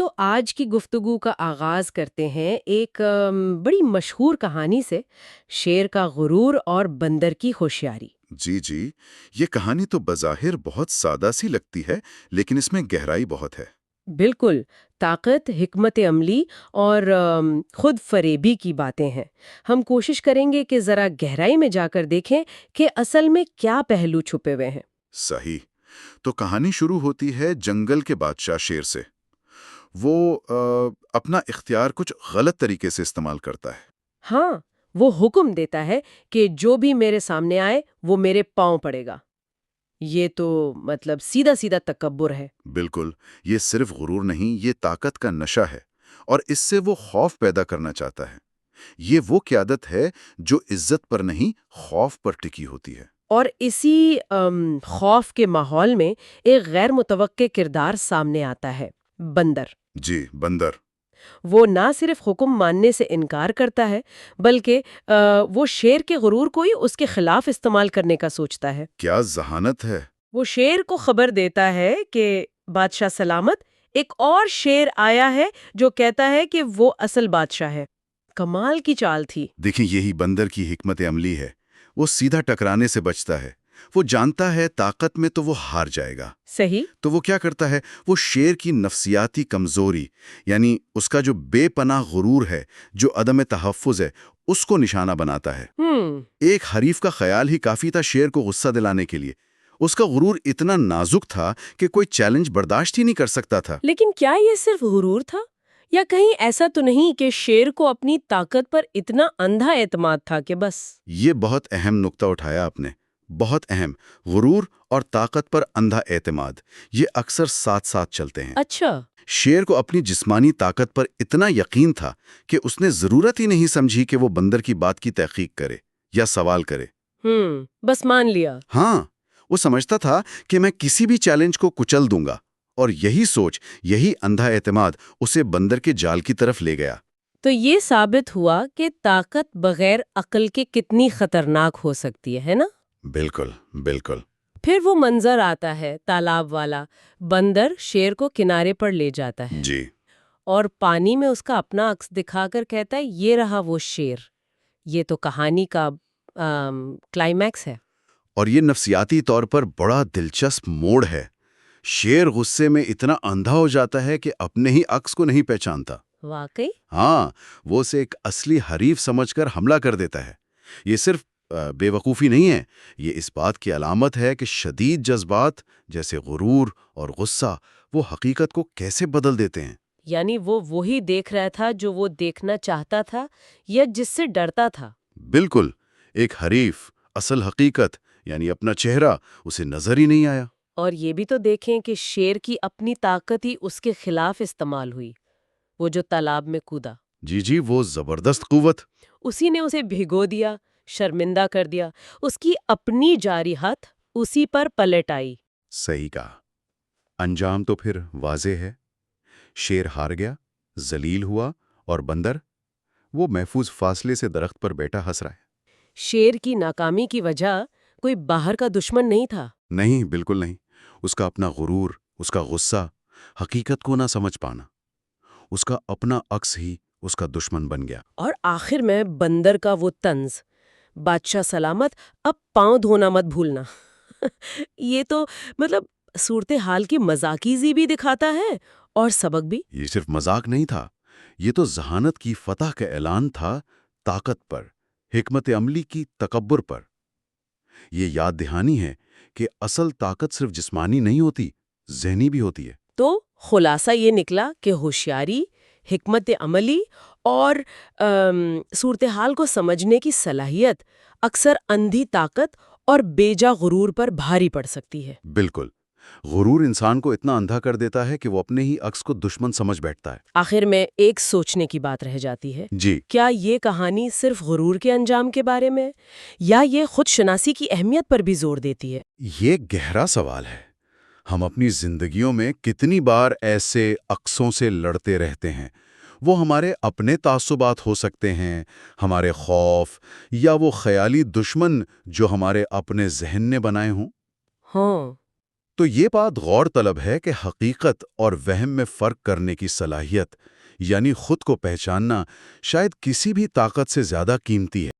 تو آج کی گفتگو کا آغاز کرتے ہیں ایک بڑی مشہور کہانی سے، شیر کا غرور اور بندر کی ہوشیاری۔ جی جی، یہ کہانی تو بظاہر بہت سادہ سی لگتی ہے، لیکن اس میں گہرائی بہت ہے۔ بالکل، طاقت، حکمت عملی اور خود فریبی کی باتیں ہیں۔ ہم کوشش کریں گے کہ ذرا گہرائی میں جا کر دیکھیں کہ اصل میں کیا پہلو چھپے ہوئے ہیں۔ صحیح۔ تو کہانی شروع ہوتی ہے جنگل کے بادشاہ شیر سے۔ وہ اپنا اختیار کچھ غلط طریقے سے استعمال کرتا ہے۔ ہاں، وہ حکم دیتا ہے کہ جو بھی میرے سامنے آئے وہ میرے پاؤں پڑے گا۔ یہ تو مطلب سیدھا سیدھا تکبر ہے۔ بالکل، یہ صرف غرور نہیں، یہ طاقت کا نشہ ہے، اور اس سے وہ خوف پیدا کرنا چاہتا ہے۔ یہ وہ قیادت ہے جو عزت پر نہیں، خوف پر ٹکی ہوتی ہے۔ اور اسی خوف کے ماحول میں ایک غیر متوقع کردار سامنے آتا ہے، بندر۔ جی، بندر۔ وہ نہ صرف حکم ماننے سے انکار کرتا ہے بلکہ وہ شیر کے غرور کو ہی اس کے خلاف استعمال کرنے کا سوچتا ہے۔ کیا ذہانت ہے! وہ شیر کو خبر دیتا ہے کہ بادشاہ سلامت، ایک اور شیر آیا ہے جو کہتا ہے کہ وہ اصل بادشاہ ہے۔ کمال کی چال تھی۔ دیکھیں، یہی بندر کی حکمت عملی ہے۔ وہ سیدھا ٹکرانے سے بچتا ہے۔ وہ جانتا ہے طاقت میں تو وہ ہار جائے گا۔ صحیح۔ تو وہ کیا کرتا ہے؟ وہ شیر کی نفسیاتی کمزوری، یعنی اس کا جو بے پناہ غرور ہے، جو عدم تحفظ ہے، اس کو نشانہ بناتا ہے۔ ایک حریف کا خیال ہی کافی تھا شیر کو غصہ دلانے کے لیے۔ اس کا غرور اتنا نازک تھا کہ کوئی چیلنج برداشت ہی نہیں کر سکتا تھا۔ لیکن کیا یہ صرف غرور تھا؟ یا کہیں ایسا تو نہیں کہ شیر کو اپنی طاقت پر اتنا اندھا اعتماد تھا کہ بس؟ یہ بہت اہم نقطہ اٹھایا آپ نے، بہت اہم۔ غرور اور طاقت پر اندھا اعتماد، یہ اکثر ساتھ ساتھ چلتے ہیں۔ اچھا۔ شیر کو اپنی جسمانی طاقت پر اتنا یقین تھا کہ اس نے ضرورت ہی نہیں سمجھی کہ وہ بندر کی بات کی تحقیق کرے یا سوال کرے۔ بس مان لیا۔ ہاں، وہ سمجھتا تھا کہ میں کسی بھی چیلنج کو کچل دوں گا، اور یہی سوچ، یہی اندھا اعتماد اسے بندر کے جال کی طرف لے گیا۔ تو یہ ثابت ہوا کہ طاقت بغیر عقل کے کتنی خطرناک ہو سکتی ہے نا؟ بالکل، بالکل۔ پھر وہ منظر آتا ہے تالاب والا۔ بندر شیر کو کنارے پر لے جاتا ہے، جی، اور پانی میں اس کا اپنا عکس دکھا کر کہتا ہے یہ رہا وہ شیر۔ یہ تو کہانی کا کلائمیکس ہے۔ اور یہ نفسیاتی طور پر بڑا دلچسپ موڑ ہے۔ شیر غصے میں اتنا اندھا ہو جاتا ہے کہ اپنے ہی عکس کو نہیں پہچانتا۔ واقعی؟ ہاں، وہ اسے ایک اصلی حریف سمجھ کر حملہ کر دیتا ہے۔ یہ صرف بے وقوفی نہیں ہے، یہ اس بات کی علامت ہے کہ شدید جذبات جیسے غرور اور غصہ وہ حقیقت کو کیسے بدل دیتے ہیں۔ یعنی وہ وہی دیکھ رہا تھا جو وہ دیکھنا چاہتا تھا یا جس سے ڈرتا تھا؟ بالکل، ایک حریف، اصل حقیقت یعنی اپنا چہرہ اسے نظر ہی نہیں آیا۔ اور یہ بھی تو دیکھیں کہ شیر کی اپنی طاقت ہی اس کے خلاف استعمال ہوئی، وہ جو تالاب میں کودا۔ جی جی، وہ زبردست قوت۔ اسی نے اسے بھگو دیا، شرمندہ کر دیا، اس کی اپنی جاری ہاتھ اسی پر پلٹ آئی۔ صحیح کہا۔ انجام تو پھر واضح ہے۔ شیر ہار گیا، ذلیل ہوا، اور بندر، وہ محفوظ فاصلے سے درخت پر بیٹھا ہنس رہا ہے۔ شیر کی ناکامی کی وجہ کوئی باہر کا دشمن نہیں تھا۔ نہیں، بالکل نہیں۔ اس کا اپنا غرور، اس کا غصہ، حقیقت کو نہ سمجھ پانا، اس کا اپنا عکس ہی اس کا دشمن بن گیا۔ اور آخر میں بندر کا وہ طنز، بادشاہ سلامت، اب پاؤں دھونا مت بھولنا۔ یہ تو مطلب صورتحال کی مذاقیزی بھی دکھاتا ہے اور سبق بھی۔ یہ صرف مذاق نہیں تھا، یہ تو ذہانت کی فتح کا اعلان تھا، طاقت پر، حکمت عملی کی تکبر پر۔ یہ یاد دہانی ہے کہ اصل طاقت صرف جسمانی نہیں ہوتی، ذہنی بھی ہوتی ہے۔ تو خلاصہ یہ نکلا کہ ہوشیاری، حکمت عملی اور صورتحال کو سمجھنے کی صلاحیت اکثر اندھی طاقت اور بیجا غرور پر بھاری پڑ سکتی ہے۔ بالکل، غرور انسان کو اتنا اندھا کر دیتا ہے کہ وہ اپنے ہی عکس کو دشمن سمجھ بیٹھتا ہے۔ آخر میں ایک سوچنے کی بات رہ جاتی ہے، جی، کیا یہ کہانی صرف غرور کے انجام کے بارے میں، یا یہ خود شناسی کی اہمیت پر بھی زور دیتی ہے؟ یہ گہرا سوال ہے۔ ہم اپنی زندگیوں میں کتنی بار ایسے عکسوں سے لڑتے رہتے ہیں۔ وہ ہمارے اپنے تعصبات ہو سکتے ہیں، ہمارے خوف، یا وہ خیالی دشمن جو ہمارے اپنے ذہن نے بنائے ہوں۔ ہاں، تو یہ بات غور طلب ہے کہ حقیقت اور وہم میں فرق کرنے کی صلاحیت، یعنی خود کو پہچاننا، شاید کسی بھی طاقت سے زیادہ قیمتی ہے۔